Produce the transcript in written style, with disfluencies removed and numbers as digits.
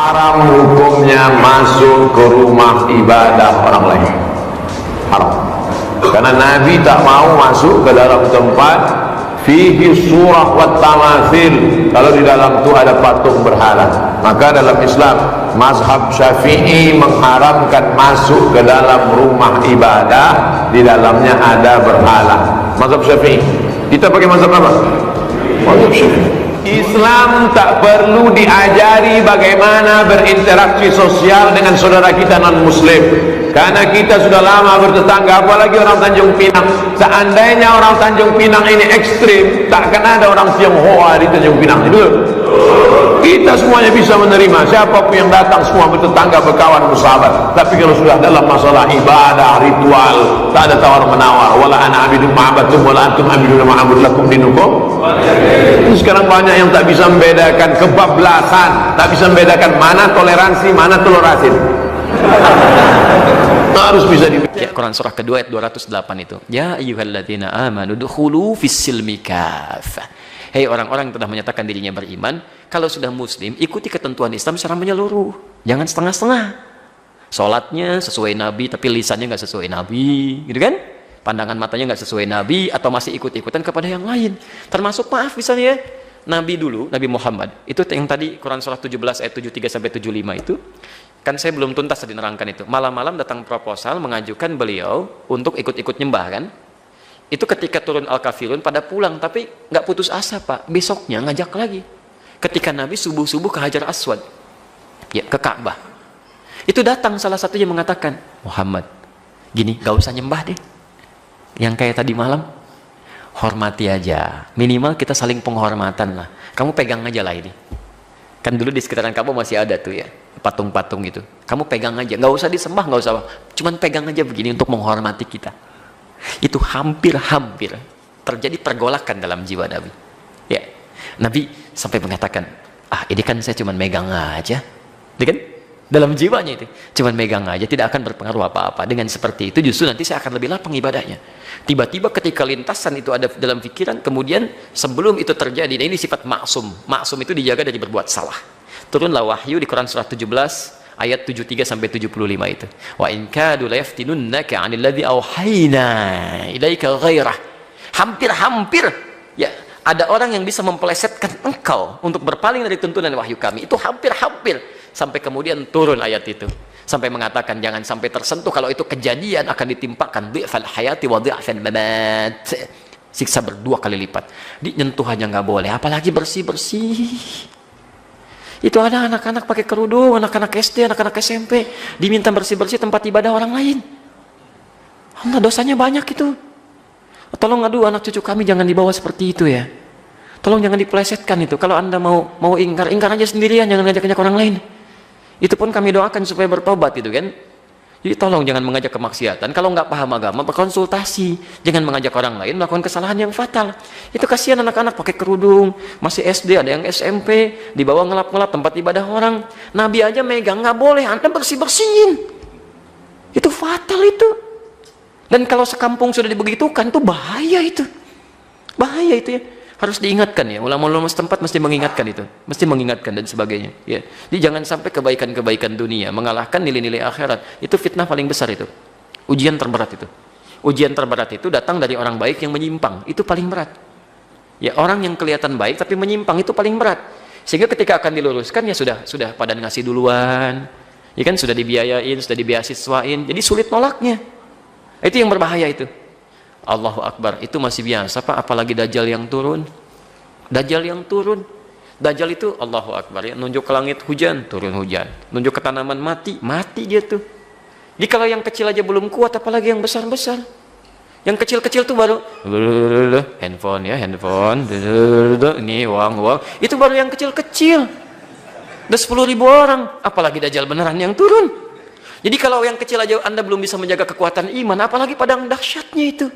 haram hukumnya masuk ke rumah ibadah orang lain. Haram. Karena Nabi tak mau masuk ke dalam tempat fihi surah wa tamathil, kalau di dalam itu ada patung berhala. Maka dalam Islam mazhab Syafi'i mengharamkan masuk ke dalam rumah ibadah di dalamnya ada berhala. Mazhab Syafi'i. Kita pakai mazhab apa? Mazhab Syafi'i. Islam tak perlu diajari bagaimana berinteraksi sosial dengan saudara kita non muslim, karena kita sudah lama bertetangga, apalagi orang Tanjung Pinang. Seandainya orang Tanjung Pinang ini ekstrim, tak akan ada orang Tionghoa di Tanjung Pinang itu. Kita semuanya bisa menerima, siapapun yang datang semua bertetangga, berkawan, bersahabat. Tapi kalau sudah dalam masalah ibadah, ritual, tak ada tawar menawar. Wala ana abidun ma'abatum wala antum abidun ma'abud lakum dinukum. Ini sekarang banyak yang tak bisa membedakan kebablasan, tak bisa membedakan mana toleransi, mana toleransi. Harus bisa dibedakan. Ya, Quran surah kedua ayat 208 itu. Ya ayyuhalladzina amanu dukhulu fis-silmi kafah. Hei orang-orang yang telah menyatakan dirinya beriman, kalau sudah muslim, ikuti ketentuan Islam secara menyeluruh. Jangan setengah-setengah. Sholatnya sesuai Nabi, tapi lisannya nggak sesuai Nabi, gitu kan? Pandangan matanya nggak sesuai Nabi, atau masih ikut-ikutan kepada yang lain. Termasuk maaf misalnya, Nabi dulu, Nabi Muhammad, itu yang tadi Quran surah 17 ayat 73-75 itu, kan saya belum tuntas tadi nerangkan itu. Malam-malam datang proposal mengajukan beliau untuk ikut-ikut nyembah kan? Itu ketika turun Al-Kafirun pada pulang, tapi nggak putus asa Pak, besoknya ngajak lagi. Ketika Nabi subuh-subuh ke Hajar Aswad, ya ke Ka'bah, itu datang salah satunya mengatakan, Muhammad, gini, gak usah nyembah deh, yang kayak tadi malam, hormati aja, minimal kita saling penghormatan lah, kamu pegang aja lah ini. Kan dulu di sekitaran Ka'bah masih ada tuh ya, patung-patung gitu, kamu pegang aja, nggak usah disembah, nggak usah, cuman pegang aja begini untuk menghormati kita. Itu hampir-hampir terjadi pergolakan dalam jiwa Nabi. Ya, Nabi sampai mengatakan, ini kan saya cuma megang aja, kan? Dalam jiwanya itu, cuma megang aja, tidak akan berpengaruh apa-apa. Dengan seperti itu justru nanti saya akan lebih lapang ibadahnya. Tiba-tiba ketika lintasan itu ada dalam pikiran, kemudian sebelum itu terjadi, nah ini sifat maksum. Maksum itu dijaga dari berbuat salah. Turunlah wahyu di Quran surah 17 ayat 73-75 itu. Wa in kadu la yaftinunnaka 'anil ladzi auhayna ilaika ghairah. Hampir-hampir ya ada orang yang bisa mempelesetkan engkau untuk berpaling dari tuntunan wahyu kami. Itu hampir-hampir sampai kemudian turun ayat itu. Sampai mengatakan jangan sampai tersentuh, kalau itu kejadian akan ditimpakan dhi'fal hayati wa dhi'fal mamat. Siksa berdua kali lipat. Nyentuh aja nggak boleh, apalagi bersih-bersih. Itu ada anak-anak pakai kerudung, anak-anak SD, anak-anak SMP, diminta bersih-bersih tempat ibadah orang lain. Allah, dosanya banyak itu. Tolong aduh anak cucu kami jangan dibawa seperti itu ya. Tolong jangan dipelesetkan itu. Kalau Anda mau ingkar aja sendirian, jangan ngajak-ngajak orang lain. Itu pun kami doakan supaya bertobat gitu kan. Jadi tolong jangan mengajak kemaksiatan. Kalau nggak paham agama, berkonsultasi. Jangan mengajak orang lain melakukan kesalahan yang fatal. Itu kasihan anak-anak pakai kerudung, masih SD, ada yang SMP, dibawa ngelap-ngelap tempat ibadah orang. Nabi aja megang, nggak boleh, Anda bersih-bersihin. Itu fatal itu. Dan kalau sekampung sudah dibegitukan, itu bahaya itu. Bahaya itu ya. Harus diingatkan ya, ulama-ulama setempat mesti mengingatkan itu, mesti mengingatkan dan sebagainya ya. Jadi jangan sampai kebaikan-kebaikan dunia mengalahkan nilai-nilai akhirat. Itu fitnah paling besar itu, ujian terberat itu. Ujian terberat itu datang dari orang baik yang menyimpang, itu paling berat ya. Orang yang kelihatan baik tapi menyimpang itu paling berat, sehingga ketika akan diluruskan ya sudah pada ngasih duluan ya kan, sudah dibiayain, sudah dibeasiswain, jadi sulit nolaknya. Itu yang berbahaya itu. Allahu Akbar, itu masih biasa Pak, apalagi Dajjal yang turun. Dajjal yang turun, Dajjal itu Allahu Akbar ya, nunjuk ke langit hujan, turun hujan, nunjuk ke tanaman mati dia tuh. Jadi kalau yang kecil aja belum kuat, apalagi yang besar-besar. Yang kecil-kecil tuh baru handphone ya, handphone, ini uang, itu baru yang kecil-kecil. Udah 10.000 orang, apalagi Dajjal beneran yang turun. Jadi kalau yang kecil aja Anda belum bisa menjaga kekuatan iman, apalagi padang dahsyatnya itu.